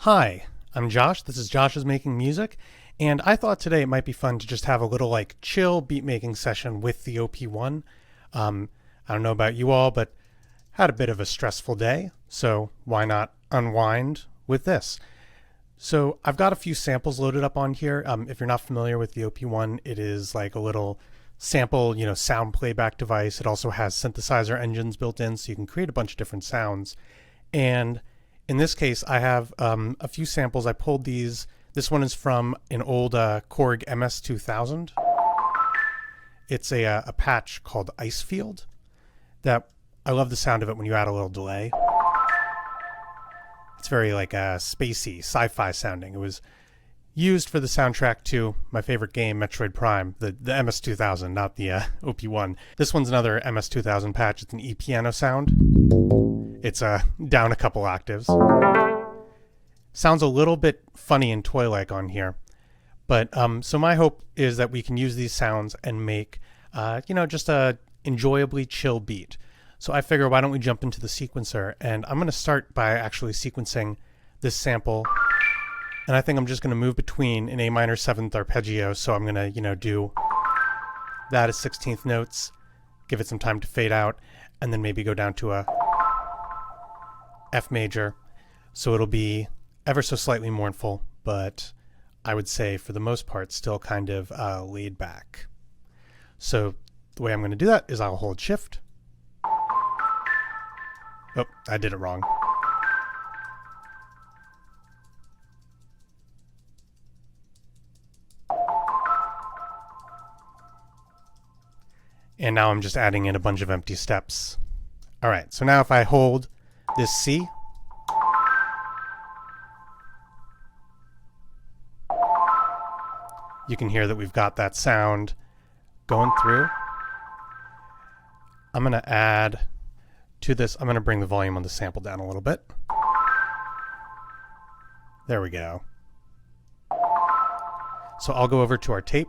Hi, I'm Josh. This is Josh is Making Music, and I thought today it might be fun to just have a little chill beat making session with the OP-1. I don't know about you all, but had a bit of a stressful day, so why not unwind with this? So I've got a few samples loaded up on here. If you're not familiar with the OP-1, it is like a little sample, sound playback device. It also has synthesizer engines built in, so you can create a bunch of different sounds. And in this case, I have a few samples. I pulled these. This one is from an old Korg MS-2000. It's a patch called Icefield that I love the sound of it when you add a little delay. It's very spacey, sci-fi sounding. It was used for the soundtrack to my favorite game, Metroid Prime, the MS-2000, not the OP-1. This one's another MS-2000 patch. It's an E-piano sound. It's down a couple octaves. Sounds a little bit funny and toy-like on here. But so my hope is that we can use these sounds and make, just a enjoyably chill beat. So I figure, why don't we jump into the sequencer? And I'm going to start by actually sequencing this sample. And I think I'm just going to move between an A minor 7th arpeggio. So I'm going to, do that as 16th notes, give it some time to fade out, and then maybe go down to a F major. So it'll be ever so slightly mournful, but I would say for the most part still kind of laid back. So the way I'm going to do that is I'll hold shift. Oh, I did it wrong. And now I'm just adding in a bunch of empty steps. All right, so now if I hold this C, you can hear that we've got that sound going through. I'm going to add to this, I'm going to bring the volume on the sample down a little bit. There we go. So I'll go over to our tape,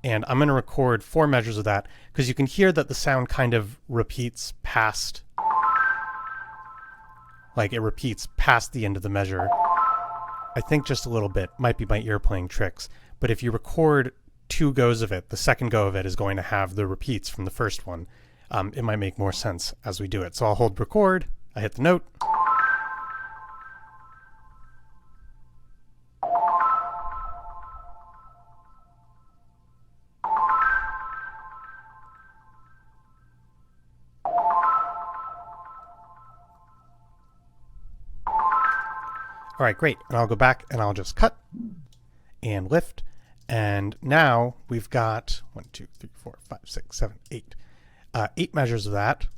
and I'm going to record 4 measures of that, because you can hear that the sound kind of repeats past, it repeats past the end of the measure. I think just a little bit, might be my ear playing tricks, but if you record 2 goes of it, the second go of it is going to have the repeats from the first one. It might make more sense as we do it. So I'll hold record, I hit the note. All right, great. And I'll go back and I'll just cut and lift. And now we've got 1, 2, 3, 4, 5, 6, 7, 8. 8 measures of that.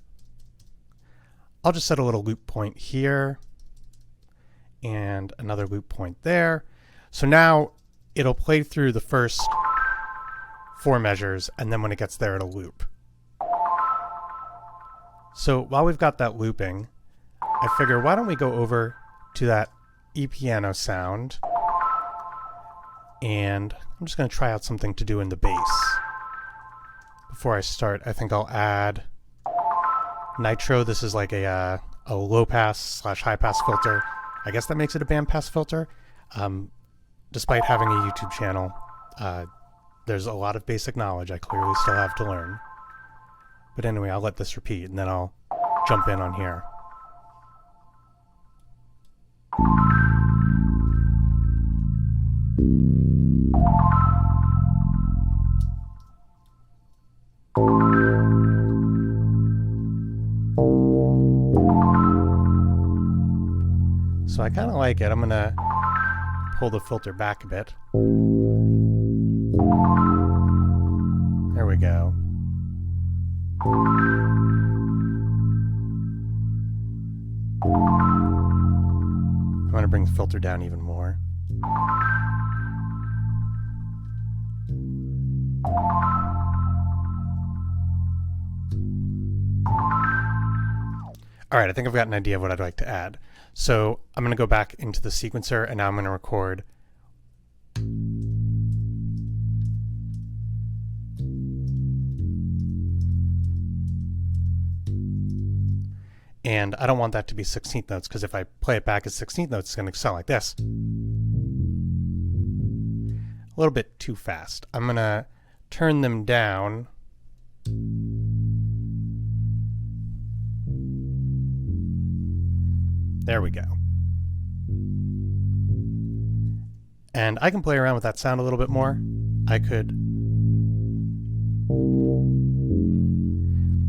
I'll just set a little loop point here and another loop point there. So now it'll play through the first 4 measures, and then when it gets there, it'll loop. So while we've got that looping, I figure, why don't we go over to that E-piano sound, and I'm just going to try out something to do in the bass. Before I start, I think I'll add nitro. This is like a low pass / high pass filter. I guess that makes it a bandpass filter. Despite having a YouTube channel, there's a lot of basic knowledge I clearly still have to learn. But anyway, I'll let this repeat, and then I'll jump in on here. So I kind of like it. I'm going to pull the filter back a bit. There we go. I'm going to bring the filter down even more. All right, I think I've got an idea of what I'd like to add. So I'm going to go back into the sequencer, and now I'm going to record. And I don't want that to be 16th notes, because if I play it back as 16th notes, it's going to sound like this. A little bit too fast. I'm going to turn them down. There we go. And I can play around with that sound a little bit more. I could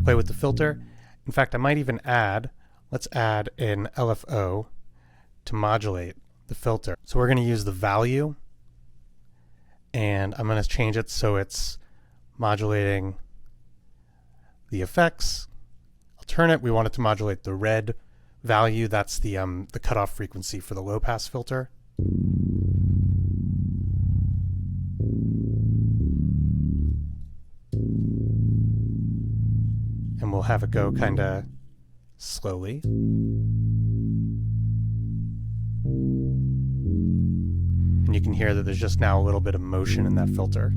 play with the filter. In fact, I might even let's add an LFO to modulate the filter. So we're going to use the value, and I'm going to change it so it's modulating the effects. I'll turn it. We want it to modulate the red value. That's the cutoff frequency for the low pass filter. And we'll have it go kind of slowly. And you can hear that there's just now a little bit of motion in that filter.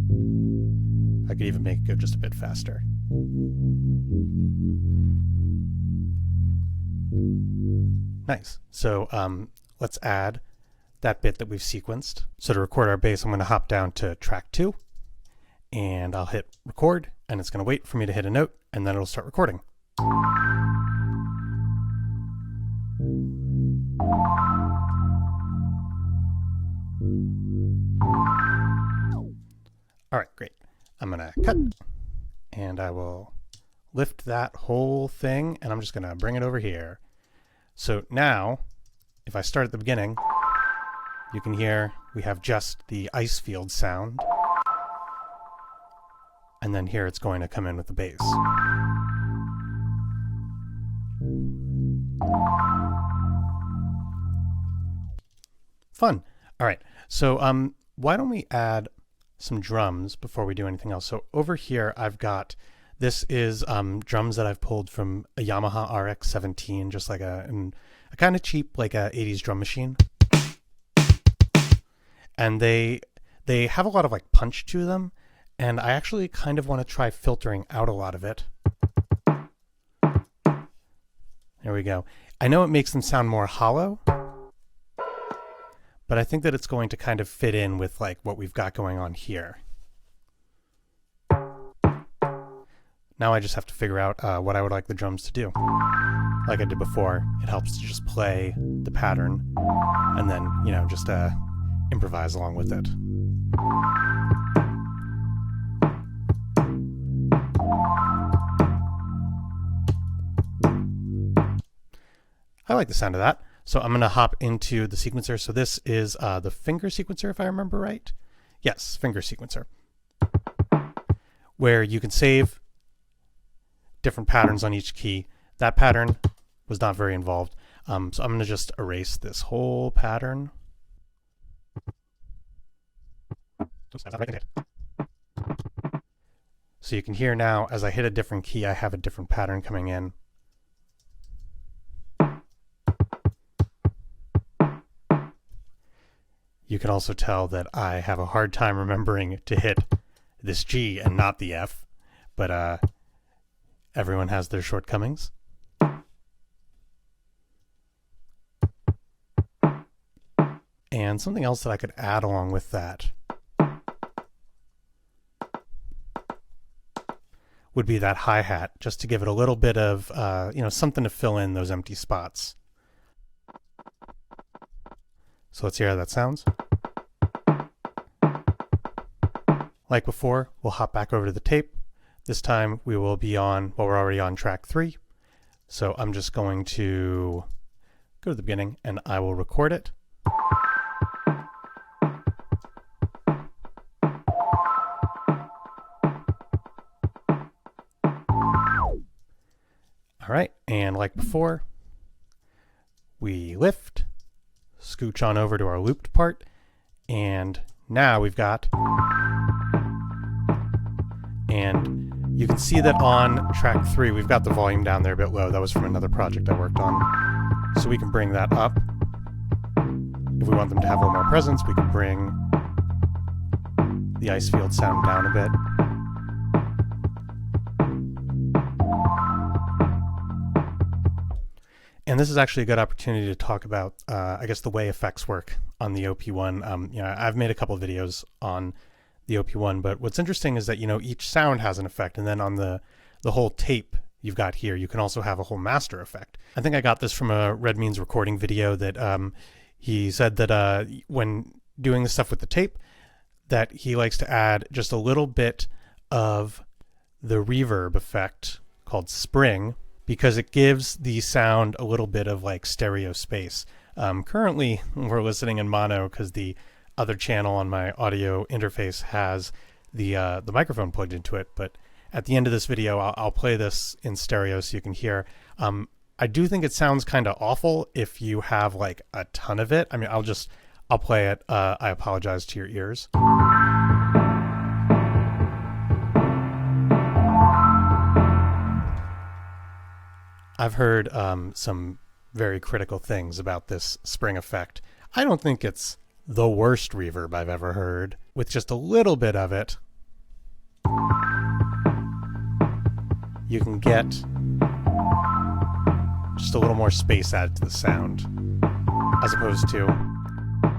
I could even make it go just a bit faster. Nice. So let's add that bit that we've sequenced. So to record our bass, I'm going to hop down to track 2, and I'll hit record, and it's going to wait for me to hit a note, and then it'll start recording. All right, great. I'm going to cut, and I will lift that whole thing, and I'm just going to bring it over here. So now, if I start at the beginning, you can hear we have just the ice field sound, and then here it's going to come in with the bass. Fun. All right, so why don't we add some drums before we do anything else? So over here I've got, this is drums that I've pulled from a Yamaha RX-17, just like a kind of cheap, like a 80s drum machine. And they have a lot of like punch to them, and I actually kind of want to try filtering out a lot of it. There we go. I know it makes them sound more hollow, but I think that it's going to kind of fit in with like what we've got going on here. Now I just have to figure out what I would like the drums to do. Like I did before, it helps to just play the pattern and then, you know, just improvise along with it. I like the sound of that. So I'm going to hop into the sequencer. So this is the finger sequencer, if I remember right. Yes, finger sequencer. Where you can save different patterns on each key. That pattern was not very involved. So I'm going to just erase this whole pattern. So you can hear now, as I hit a different key, I have a different pattern coming in. You can also tell that I have a hard time remembering to hit this G and not the F, but everyone has their shortcomings. And something else that I could add along with that would be that hi-hat, just to give it a little bit of, you know, something to fill in those empty spots. So let's hear how that sounds. Like before, we'll hop back over to the tape. This time we will be on, well, we're already on track 3. So I'm just going to go to the beginning and I will record it. All right, and like before, we lift, scooch on over to our looped part, and now we've got, and you can see that on track 3 we've got the volume down there a bit low. That was from another project I worked on. So we can bring that up. If we want them to have a little more presence, we can bring the ice field sound down a bit. And this is actually a good opportunity to talk about, I guess, the way effects work on the OP-1. I've made a couple of videos on the OP-1, but what's interesting is that, each sound has an effect, and then on the whole tape you've got here, you can also have a whole master effect. I think I got this from a Red Means recording video that he said that when doing the stuff with the tape, that he likes to add just a little bit of the reverb effect called spring, because it gives the sound a little bit of like stereo space. Currently, we're listening in mono because the other channel on my audio interface has the microphone plugged into it. But at the end of this video, I'll play this in stereo so you can hear. I do think it sounds kind of awful if you have like a ton of it. I mean, I'll play it. I apologize to your ears. I've heard some very critical things about this spring effect. I don't think it's the worst reverb I've ever heard. With just a little bit of it, you can get just a little more space added to the sound, as opposed to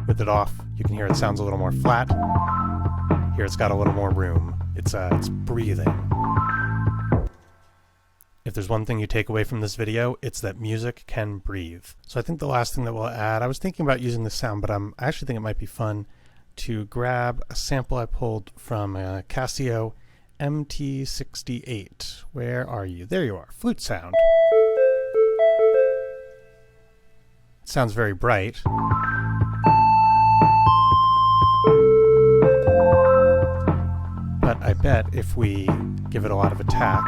with it off, you can hear it sounds a little more flat. Here it's got a little more room. It's breathing. If there's one thing you take away from this video, it's that music can breathe. So I think the last thing that we'll add, I was thinking about using this sound, but I actually think it might be fun to grab a sample I pulled from a Casio MT68. Where are you? There you are. Flute sound. It sounds very bright. But I bet if we give it a lot of attack,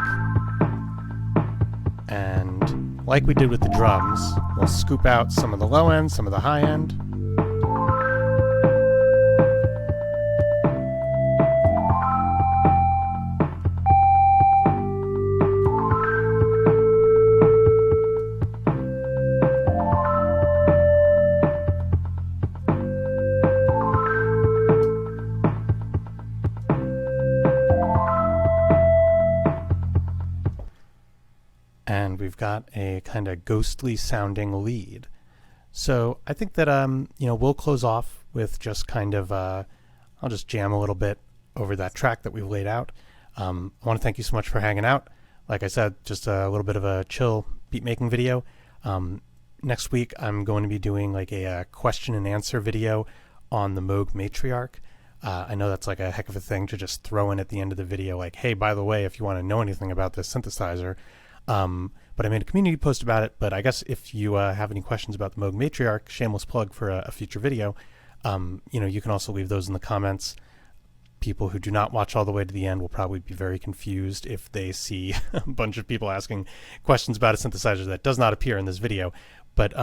and like we did with the drums, we'll scoop out some of the low end, some of the high end. And we've got a kind of ghostly sounding lead. So I think that, we'll close off with just kind of, I'll just jam a little bit over that track that we've laid out. I want to thank you so much for hanging out. Like I said, just a little bit of a chill beat making video. Next week, I'm going to be doing like a question and answer video on the Moog Matriarch. I know that's like a heck of a thing to just throw in at the end of the video, like, hey, by the way, if you want to know anything about this synthesizer. But I made a community post about it. But I guess if you have any questions about the Moog Matriarch, shameless plug for a future video, you can also leave those in the comments. People who do not watch all the way to the end will probably be very confused if they see a bunch of people asking questions about a synthesizer that does not appear in this video. But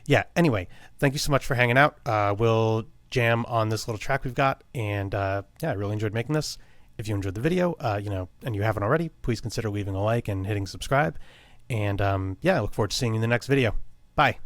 yeah, anyway, thank you so much for hanging out. We'll jam on this little track we've got. And yeah, I really enjoyed making this. If you enjoyed the video, and you haven't already, please consider leaving a like and hitting subscribe. And yeah, I look forward to seeing you in the next video. Bye.